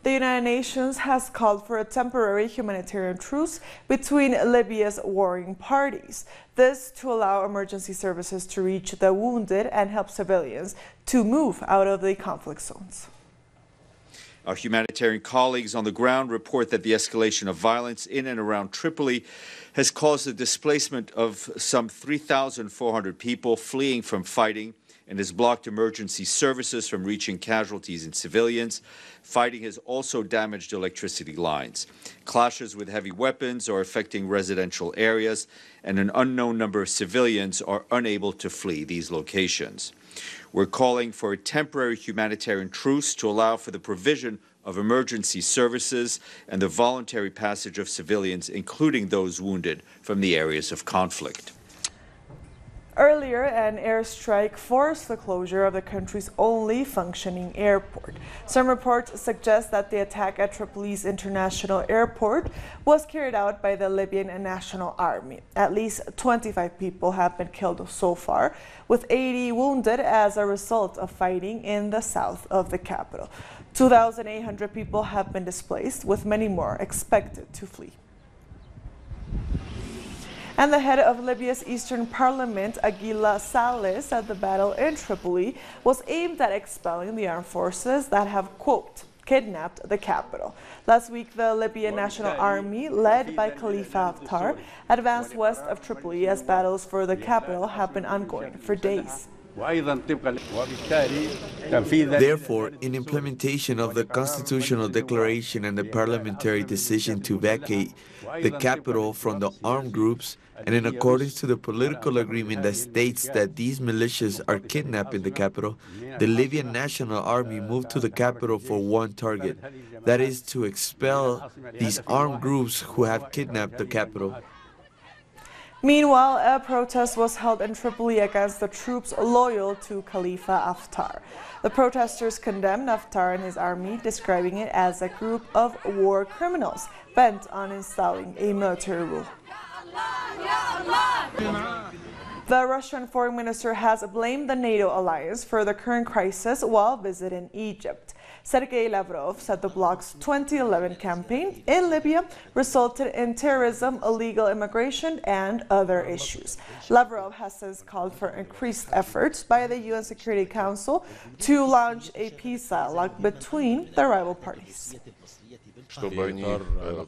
The United Nations has called for a temporary humanitarian truce between Libya's warring parties. This to allow emergency services to reach the wounded and help civilians to move out of the conflict zones. Our humanitarian colleagues on the ground report that the escalation of violence in and around Tripoli has caused the displacement of some 3,400 people fleeing from fighting and has blocked emergency services from reaching casualties and civilians. Fighting has also damaged electricity lines. Clashes with heavy weapons are affecting residential areas, and an unknown number of civilians are unable to flee these locations. We're calling for a temporary humanitarian truce to allow for the provision of emergency services and the voluntary passage of civilians, including those wounded, from the areas of conflict. Earlier, an airstrike forced the closure of the country's only functioning airport. Some reports suggest that the attack at Tripoli's international airport was carried out by the Libyan National Army. At least 25 people have been killed so far, with 80 wounded as a result of fighting in the south of the capital. 2,800 people have been displaced, with many more expected to flee. And the head of Libya's Eastern Parliament, Aguila Saleh, said the battle in Tripoli was aimed at expelling the armed forces that have, quote, kidnapped the capital. Last week, the Libyan National Army, led by Khalifa Haftar, advanced west of Tripoli as battles for the capital have been ongoing for days. Therefore, in implementation of the constitutional declaration and the parliamentary decision to vacate the capital from the armed groups, and in accordance to the political agreement that states that these militias are kidnapping the capital, the Libyan National Army moved to the capital for one target, that is to expel these armed groups who have kidnapped the capital. Meanwhile, a protest was held in Tripoli against the troops loyal to Khalifa Haftar. The protesters condemned Haftar and his army, describing it as a group of war criminals bent on installing a military rule. The Russian foreign minister has blamed the NATO alliance for the current crisis while visiting Egypt. Sergei Lavrov said the bloc's 2011 campaign in Libya resulted in terrorism, illegal immigration, and other issues. Lavrov has since called for increased efforts by the UN Security Council to launch a peace dialogue between the rival parties.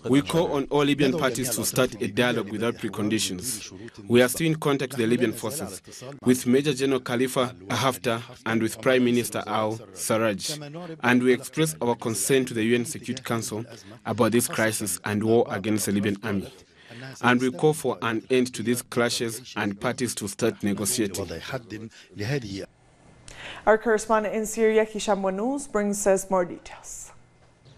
We call on all Libyan parties to start a dialogue without preconditions. We are still in contact with the Libyan forces, with Major General Khalifa Haftar and with Prime Minister al-Sarraj, and we express our concern to the UN Security Council about this crisis and war against the Libyan army. And we call for an end to these clashes and parties to start negotiating. Our correspondent in Syria, Hisham Wanous, brings us more details.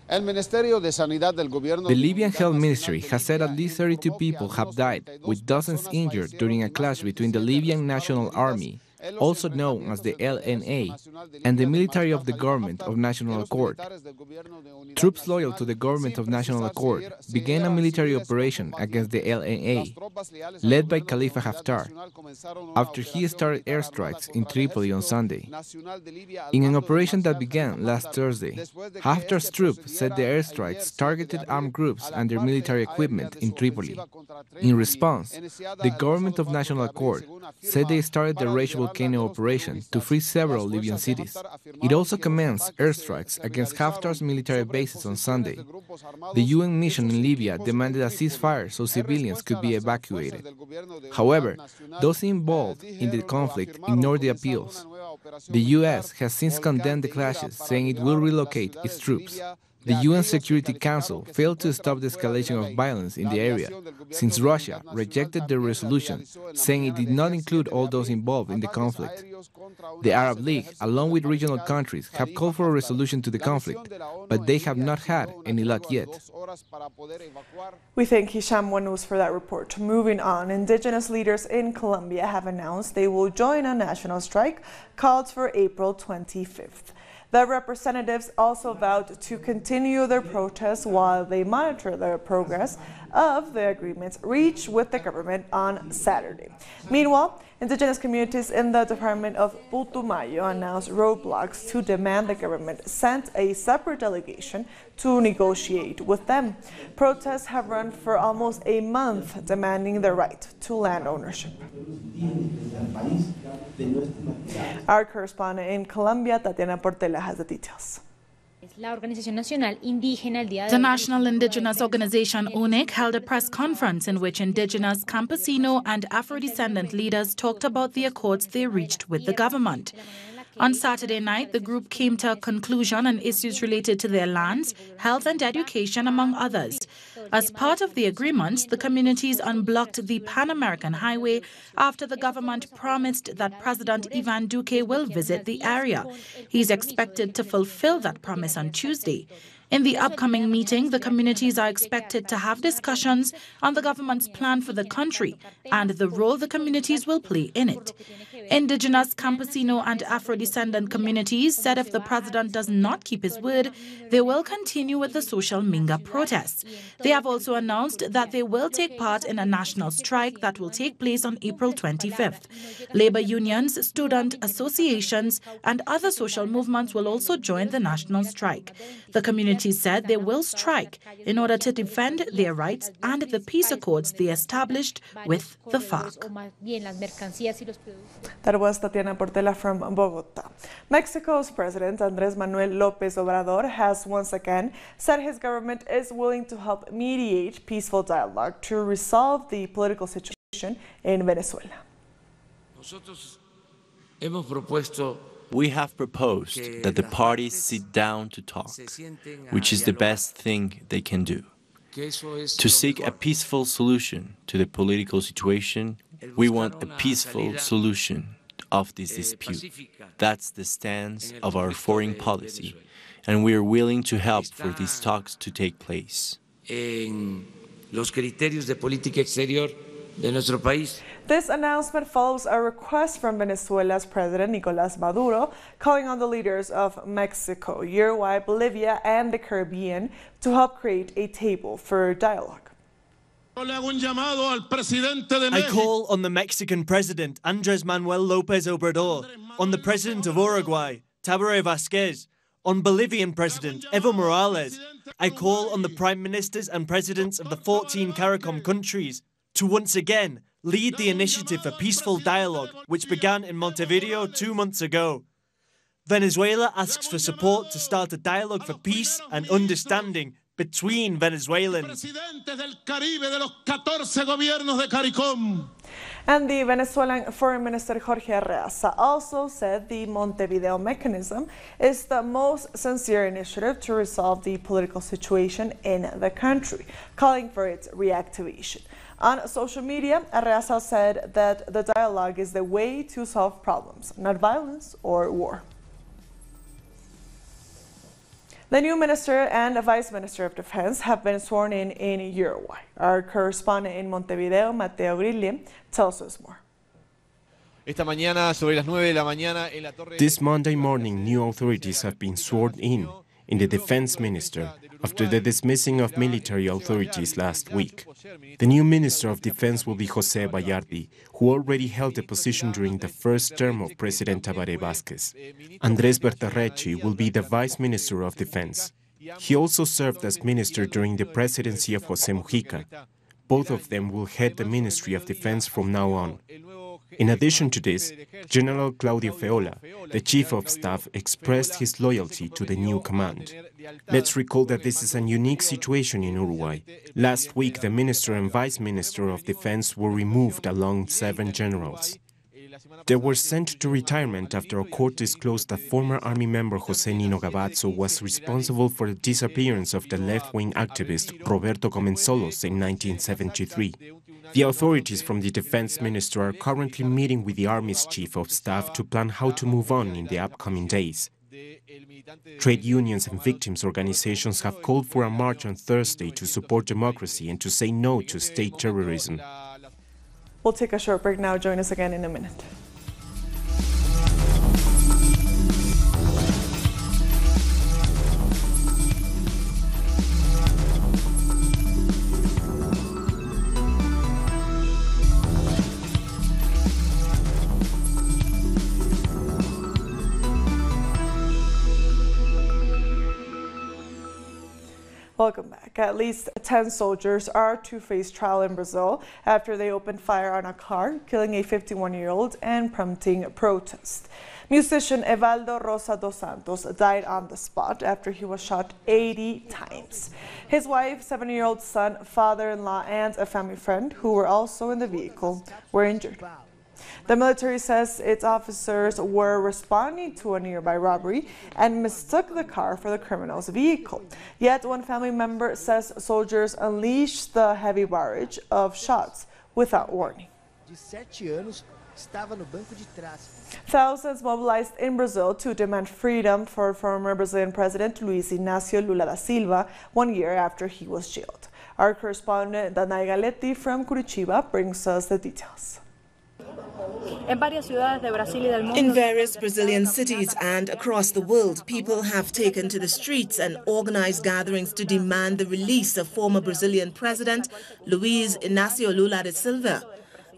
The Libyan Health Ministry has said at least 32 people have died, with dozens injured during a clash between the Libyan National Army, also known as the LNA, and the military of the Government of National Accord. Troops loyal to the Government of National Accord began a military operation against the LNA, led by Khalifa Haftar, after he started airstrikes in Tripoli on Sunday. In an operation that began last Thursday, Haftar's troops said the airstrikes targeted armed groups and their military equipment in Tripoli. In response, the Government of National Accord said they started the Rage volcano operation to free several Libyan cities. It also commenced airstrikes against Haftar's military bases on Sunday. The UN mission in Libya demanded a ceasefire so civilians could be evacuated. However, those involved in the conflict ignored the appeals. The US has since condemned the clashes, saying it will relocate its troops. The UN Security Council failed to stop the escalation of violence in the area, since Russia rejected the resolution, saying it did not include all those involved in the conflict. The Arab League, along with regional countries, have called for a resolution to the conflict, but they have not had any luck yet. We thank Hisham Wanous for that report. Moving on, indigenous leaders in Colombia have announced they will join a national strike called for April 25th. The representatives also vowed to continue their protests while they monitor the progress of the agreements reached with the government on Saturday. Meanwhile, Indigenous communities in the department of Putumayo announced roadblocks to demand the government send a separate delegation to negotiate with them. Protests have run for almost a month, demanding their right to land ownership. Our correspondent in Colombia, Tatiana Portela, has the details. The National Indigenous Organization, UNIC, held a press conference in which indigenous, campesino and Afro-descendant leaders talked about the accords they reached with the government. On Saturday night, the group came to a conclusion on issues related to their lands, health and education, among others. As part of the agreements, the communities unblocked the Pan-American Highway after the government promised that President Ivan Duque will visit the area. He's expected to fulfill that promise on Tuesday. In the upcoming meeting, the communities are expected to have discussions on the government's plan for the country and the role the communities will play in it. Indigenous, campesino and Afro-descendant communities said if the president does not keep his word, they will continue with the social Minga protests. They have also announced that they will take part in a national strike that will take place on April 25th. Labor unions, student associations and other social movements will also join the national strike. The community said they will strike in order to defend their rights and the peace accords they established with the FARC. That was Tatiana Portela from Bogota. Mexico's President Andrés Manuel López Obrador has once again said his government is willing to help mediate peaceful dialogue to resolve the political situation in Venezuela. We have proposed that the parties sit down to talk, which is the best thing they can do. To seek a peaceful solution to the political situation, we want a peaceful solution of this dispute. That's the stance of our foreign policy, and we are willing to help for these talks to take place. This announcement follows a request from Venezuela's President Nicolás Maduro calling on the leaders of Mexico, Uruguay, Bolivia, and the Caribbean to help create a table for dialogue. I call on the Mexican President Andrés Manuel López Obrador, on the President of Uruguay, Tabaré Vázquez, on Bolivian President Evo Morales. I call on the Prime Ministers and Presidents of the 14 CARICOM countries to once again lead the initiative for peaceful dialogue, which began in Montevideo 2 months ago. Venezuela asks for support to start a dialogue for peace and understanding between Venezuelans. And the Venezuelan Foreign Minister Jorge Arreaza also said the Montevideo mechanism is the most sincere initiative to resolve the political situation in the country, calling for its reactivation. On social media, Arreaza said that the dialogue is the way to solve problems, not violence or war. The new Minister and Vice Minister of Defense have been sworn in Uruguay. Our correspondent in Montevideo, Mateo Grilli, tells us more. This Monday morning, new authorities have been sworn in the Defense Minister after the dismissing of military authorities last week. The new Minister of Defense will be José Bayardi, who already held the position during the first term of President Tabaré Vázquez. Andrés Bertarrechi will be the Vice Minister of Defense. He also served as minister during the presidency of José Mujica. Both of them will head the Ministry of Defense from now on. In addition to this, General Claudio Feola, the Chief of Staff, expressed his loyalty to the new command. Let's recall that this is a unique situation in Uruguay. Last week, the Minister and Vice Minister of Defense were removed along 7 generals. They were sent to retirement after a court disclosed that former army member José Nino Gavazzo was responsible for the disappearance of the left-wing activist Roberto Comensolos in 1973. The authorities from the Defense Minister are currently meeting with the Army's Chief of Staff to plan how to move on in the upcoming days. Trade unions and victims' organizations have called for a march on Thursday to support democracy and to say no to state terrorism. We'll take a short break now. Join us again in a minute. Welcome back. At least 10 soldiers are to face trial in Brazil after they opened fire on a car, killing a 51-year-old and prompting protest. Musician Evaldo Rosa dos Santos died on the spot after he was shot 80 times. His wife, 7-year-old son, father-in-law, and a family friend, who were also in the vehicle, were injured. The military says its officers were responding to a nearby robbery and mistook the car for the criminal's vehicle. Yet one family member says soldiers unleashed the heavy barrage of shots without warning. Thousands mobilized in Brazil to demand freedom for former Brazilian President Luiz Inácio Lula da Silva 1 year after he was jailed. Our correspondent Danai Galetti from Curitiba brings us the details. In various Brazilian cities and across the world, people have taken to the streets and organized gatherings to demand the release of former Brazilian President Luiz Inácio Lula da Silva.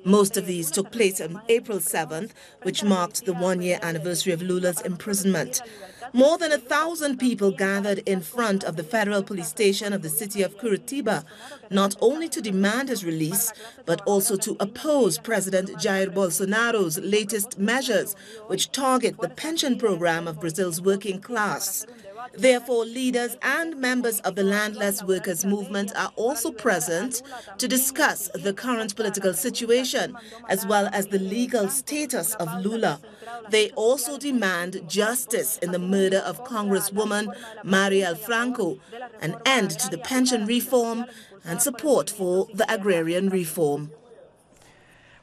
Most of these took place on April 7th, which marked the 1-year anniversary of Lula's imprisonment. More than 1,000 people gathered in front of the federal police station of the city of Curitiba, not only to demand his release, but also to oppose President Jair Bolsonaro's latest measures, which target the pension program of Brazil's working class. Therefore, leaders and members of the landless workers' movement are also present to discuss the current political situation, as well as the legal status of Lula. They also demand justice in the murder of Congresswoman Marielle Franco, an end to the pension reform, and support for the agrarian reform.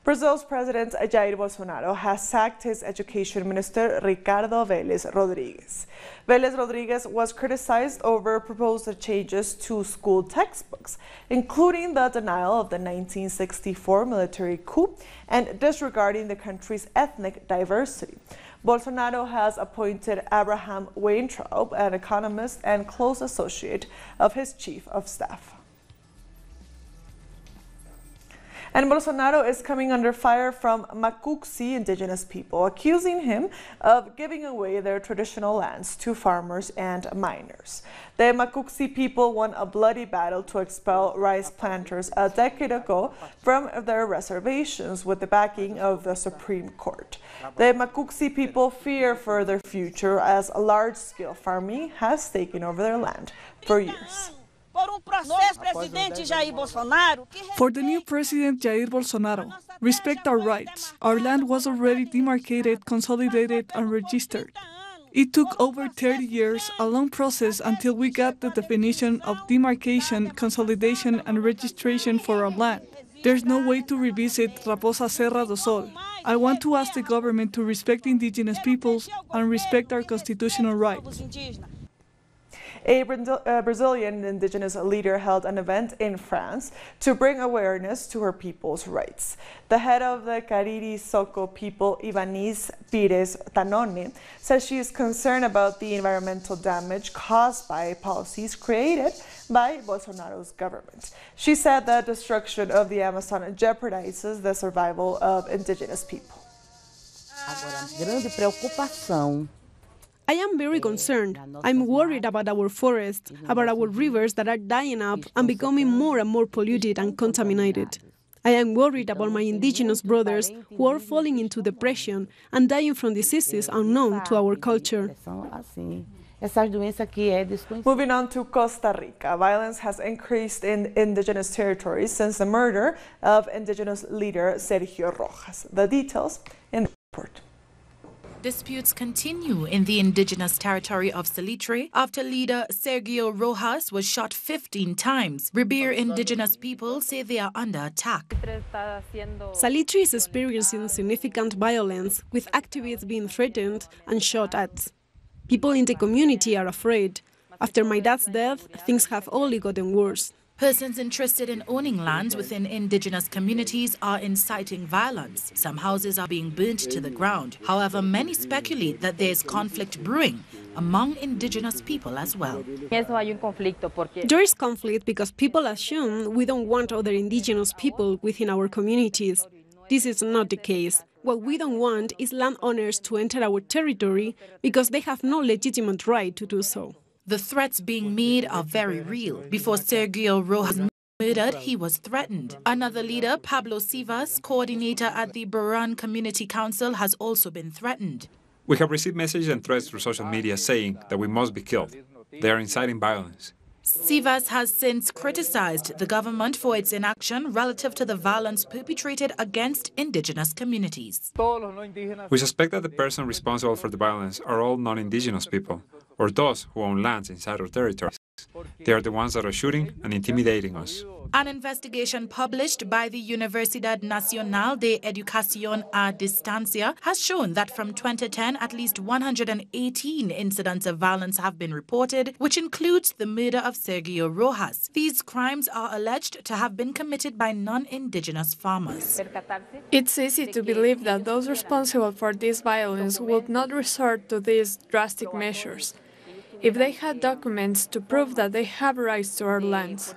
Brazil's President Jair Bolsonaro has sacked his education minister Ricardo Vélez Rodrigues. Vélez Rodrigues was criticized over proposed changes to school textbooks, including the denial of the 1964 military coup and disregarding the country's ethnic diversity. Bolsonaro has appointed Abraham Weintraub, an economist and close associate of his chief of staff. And Bolsonaro is coming under fire from Macuxi indigenous people, accusing him of giving away their traditional lands to farmers and miners. The Macuxi people won a bloody battle to expel rice planters a decade ago from their reservations with the backing of the Supreme Court. The Macuxi people fear for their future as large-scale farming has taken over their land for years. For the new President Jair Bolsonaro, respect our rights. Our land was already demarcated, consolidated, and registered. It took over 30 years, a long process until we got the definition of demarcation, consolidation, and registration for our land. There's no way to revisit Raposa Serra do Sol. I want to ask the government to respect indigenous peoples and respect our constitutional rights. A Brazilian indigenous leader held an event in France to bring awareness to her people's rights. The head of the Cariri Soco people, Ivanise Pires Tanone, says she is concerned about the environmental damage caused by policies created by Bolsonaro's government. She said that destruction of the Amazon jeopardizes the survival of indigenous people. I am very concerned. I'm worried about our forests, about our rivers that are dying up and becoming more and more polluted and contaminated. I am worried about my indigenous brothers who are falling into depression and dying from diseases unknown to our culture. Moving on to Costa Rica, violence has increased in indigenous territories since the murder of indigenous leader Sergio Rojas. The details in the report. Disputes continue in the indigenous territory of Salitre after leader Sergio Rojas was shot 15 times. Ribere indigenous people say they are under attack. Salitre is experiencing significant violence, with activists being threatened and shot at. People in the community are afraid. After my dad's death, things have only gotten worse. Persons interested in owning lands within indigenous communities are inciting violence. Some houses are being burnt to the ground. However, many speculate that there is conflict brewing among indigenous people as well. There is conflict because people assume we don't want other indigenous people within our communities. This is not the case. What we don't want is landowners to enter our territory because they have no legitimate right to do so. The threats being made are very real. Before Sergio Rojas murdered, he was threatened. Another leader, Pablo Sivas, coordinator at the Baran Community Council, has also been threatened. We have received messages and threats through social media saying that we must be killed. They are inciting violence. Sivas has since criticized the government for its inaction relative to the violence perpetrated against indigenous communities. We suspect that the person responsible for the violence are all non-indigenous people, or those who own lands inside our territories. They are the ones that are shooting and intimidating us. An investigation published by the Universidad Nacional de Educación a Distancia has shown that from 2010, at least 118 incidents of violence have been reported, which includes the murder of Sergio Rojas. These crimes are alleged to have been committed by non-indigenous farmers. It's easy to believe that those responsible for this violence would not resort to these drastic measures if they had documents to prove that they have rights to our lands.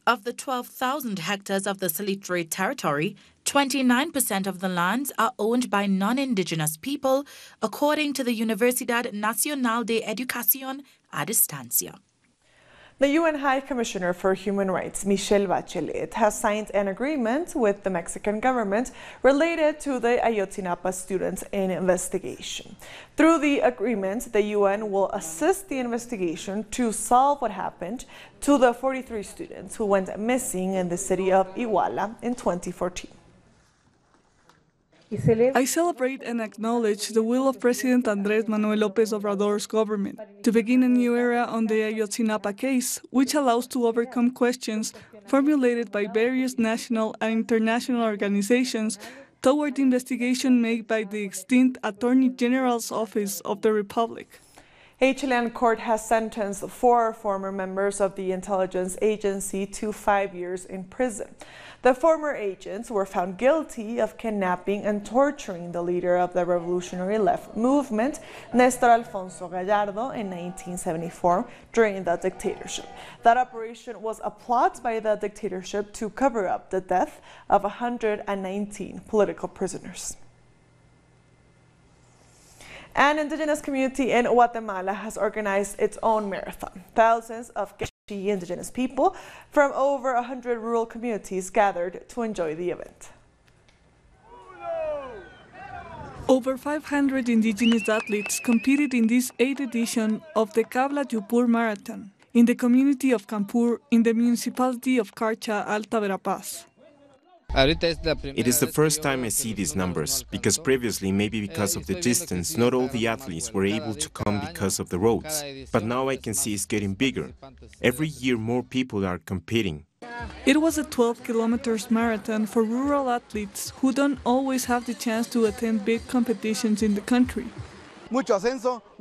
Of the 12,000 hectares of the Salitre territory, 29% of the lands are owned by non-indigenous people, according to the Universidad Nacional de Educación a Distancia. The UN High Commissioner for Human Rights, Michelle Bachelet, has signed an agreement with the Mexican government related to the Ayotzinapa students in investigation. Through the agreement, the UN will assist the investigation to solve what happened to the 43 students who went missing in the city of Iguala in 2014. I celebrate and acknowledge the will of President Andrés Manuel López Obrador's government to begin a new era on the Ayotzinapa case, which allows to overcome questions formulated by various national and international organizations toward the investigation made by the extinct Attorney General's Office of the Republic. A Chilean court has sentenced 4 former members of the intelligence agency to 5 years in prison. The former agents were found guilty of kidnapping and torturing the leader of the revolutionary left movement, Néstor Alfonso Gallardo, in 1974 during the dictatorship. That operation was a plot by the dictatorship to cover up the death of 119 political prisoners. An indigenous community in Guatemala has organized its own marathon. Thousands of indigenous people from over 100 rural communities gathered to enjoy the event. Over 500 indigenous athletes competed in this 8th edition of the Cabla Yupur Marathon in the community of Campur in the municipality of Carcha, Alta Verapaz. It is the first time I see these numbers, because previously, maybe because of the distance, not all the athletes were able to come because of the roads. But now I can see it's getting bigger. Every year more people are competing. It was a 12 kilometers marathon for rural athletes who don't always have the chance to attend big competitions in the country.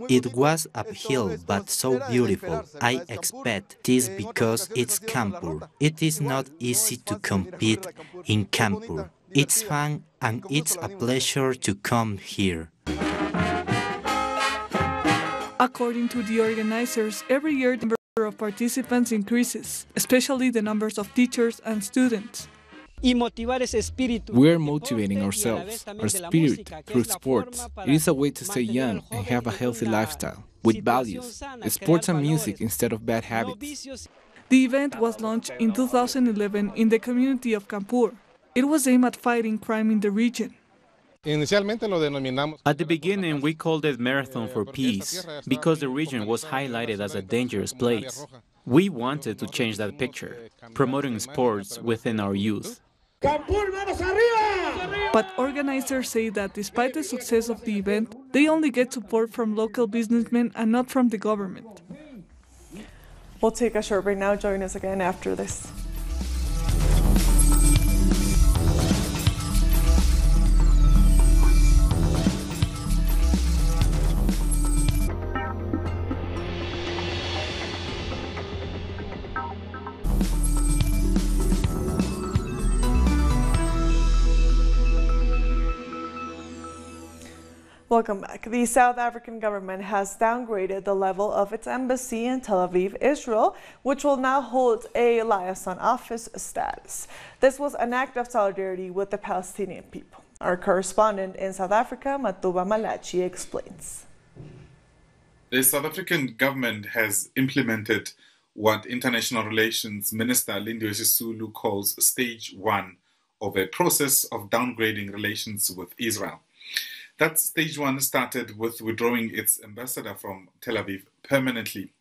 It was uphill, but so beautiful. I expect this because it's Campur. It is not easy to compete in Campur. It's fun and it's a pleasure to come here. According to the organizers, every year the number of participants increases, especially the numbers of teachers and students. We are motivating ourselves, our spirit, through sports. It is a way to stay young and have a healthy lifestyle, with values, sports and music instead of bad habits. The event was launched in 2011 in the community of Campur. It was aimed at fighting crime in the region. At the beginning, we called it Marathon for Peace because the region was highlighted as a dangerous place. We wanted to change that picture, promoting sports within our youth. But organizers say that despite the success of the event, they only get support from local businessmen and not from the government. We'll take a short break now. Join us again after this. Welcome back. The South African government has downgraded the level of its embassy in Tel Aviv, Israel, which will now hold a liaison office status. This was an act of solidarity with the Palestinian people. Our correspondent in South Africa, Matuba Malachi, explains. The South African government has implemented what International Relations Minister Lindiwe Sisulu calls stage 1 of a process of downgrading relations with Israel. That stage 1 started with withdrawing its ambassador from Tel Aviv permanently.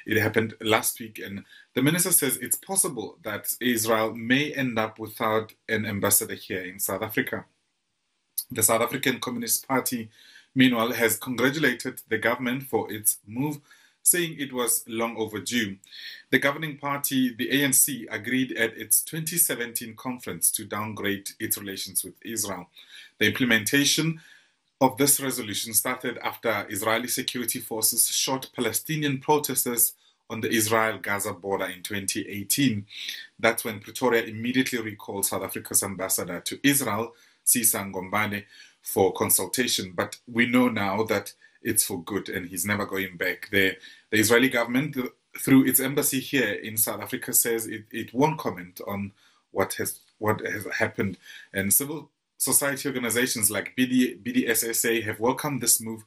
It happened last week, and the minister says it's possible that Israel may end up without an ambassador here in South Africa. The South African Communist Party, meanwhile, has congratulated the government for its move, saying it was long overdue. The governing party, the ANC, agreed at its 2017 conference to downgrade its relations with Israel. The implementation of this resolution started after Israeli security forces shot Palestinian protesters on the Israel-Gaza border in 2018. That's when Pretoria immediately recalled South Africa's ambassador to Israel, Sisa Ngombane, for consultation. But we know now that it's for good and he's never going back. The Israeli government, through its embassy here in South Africa, says it won't comment on what has happened. And civil society organizations like BDSSA have welcomed this move.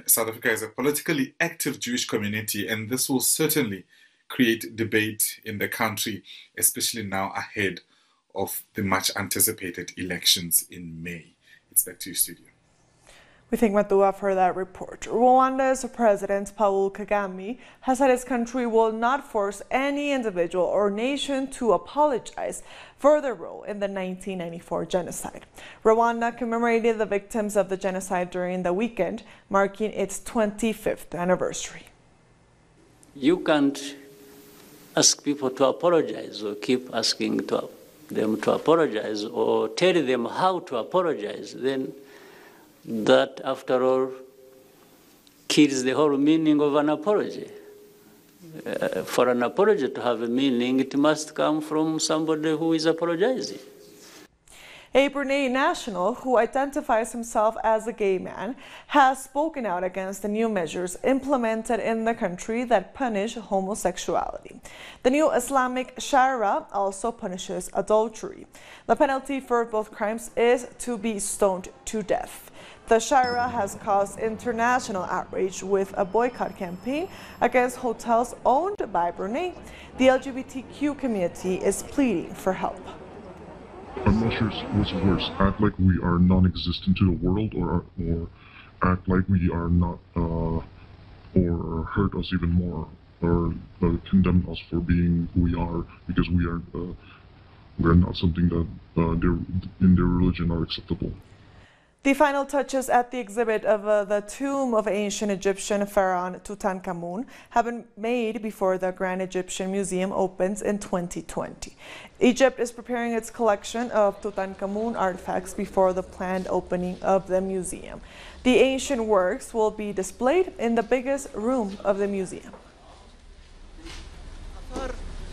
South Africa has a politically active Jewish community, and this will certainly create debate in the country, especially now ahead of the much anticipated elections in May. It's back to you, studio. We thank Matua for that report. Rwanda's President Paul Kagame has said his country will not force any individual or nation to apologize for their role in the 1994 genocide. Rwanda commemorated the victims of the genocide during the weekend, marking its 25th anniversary. You can't ask people to apologize or keep asking them to apologize or tell them how to apologize. Then that, after all, kills the whole meaning of an apology. For an apology to have a meaning, it must come from somebody who is apologizing. A Brunei national who identifies himself as a gay man has spoken out against the new measures implemented in the country that punish homosexuality. The new Islamic Sharia also punishes adultery. The penalty for both crimes is to be stoned to death. The Sharia has caused international outrage with a boycott campaign against hotels owned by Brunei. The LGBTQ community is pleading for help. I'm not sure what's worse, act like we are non-existent to the world, or act like we are not, or hurt us even more, or condemn us for being who we are, because we're not something that in their religion are acceptable. The final touches at the exhibit of the tomb of ancient Egyptian pharaoh Tutankhamun have been made before the Grand Egyptian Museum opens in 2020. Egypt is preparing its collection of Tutankhamun artifacts before the planned opening of the museum. The ancient works will be displayed in the biggest room of the museum.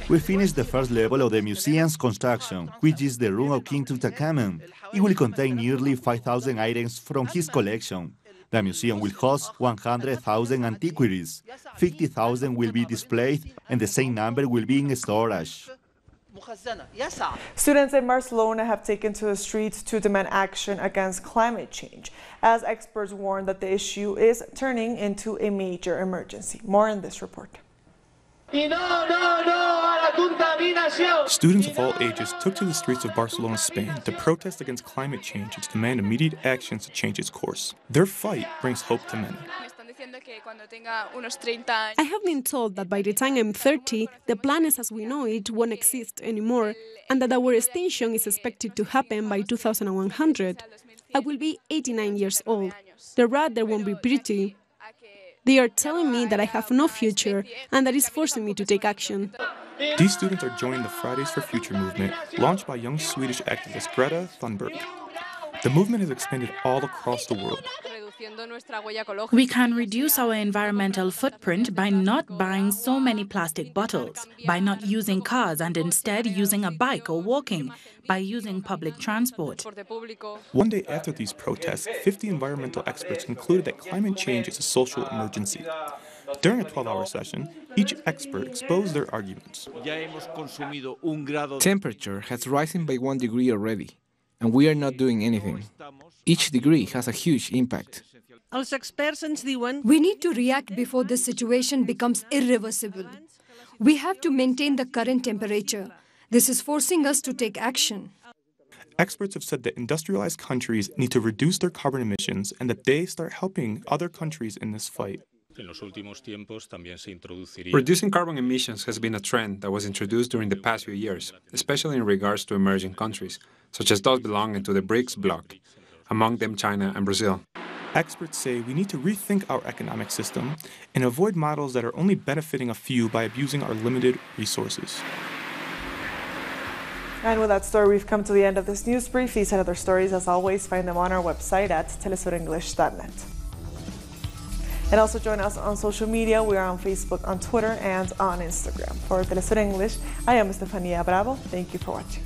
We finished the first level of the museum's construction, which is the room of King Tutankhamun. It will contain nearly 5,000 items from his collection. The museum will host 100,000 antiquities. 50,000 will be displayed, and the same number will be in storage. Students in Barcelona have taken to the streets to demand action against climate change, as experts warn that the issue is turning into a major emergency. More in this report. Students of all ages took to the streets of Barcelona, Spain, to protest against climate change and to demand immediate actions to change its course. Their fight brings hope to many. I have been told that by the time I'm 30, the planet as we know it won't exist anymore, and that our extinction is expected to happen by 2100. I will be 89 years old. The radar won't be pretty. They are telling me that I have no future, and that is forcing me to take action. These students are joining the Fridays for Future movement, launched by young Swedish activist Greta Thunberg. The movement has expanded all across the world. We can reduce our environmental footprint by not buying so many plastic bottles, by not using cars and instead using a bike or walking, by using public transport. One day after these protests, 50 environmental experts concluded that climate change is a social emergency. During a 12-hour session, each expert exposed their arguments. Temperature has risen by 1 degree already, and we are not doing anything. Each degree has a huge impact. We need to react before this situation becomes irreversible. We have to maintain the current temperature. This is forcing us to take action. Experts have said that industrialized countries need to reduce their carbon emissions and that they start helping other countries in this fight. Reducing carbon emissions has been a trend that was introduced during the past few years, especially in regards to emerging countries, such as those belonging to the BRICS bloc, among them China and Brazil. Experts say we need to rethink our economic system and avoid models that are only benefiting a few by abusing our limited resources. And with that story, we've come to the end of this news brief. These and other stories, as always, find them on our website at telesurenglish.net. And also join us on social media. We are on Facebook, on Twitter, and on Instagram. For Telesur English, I am Estefania Bravo. Thank you for watching.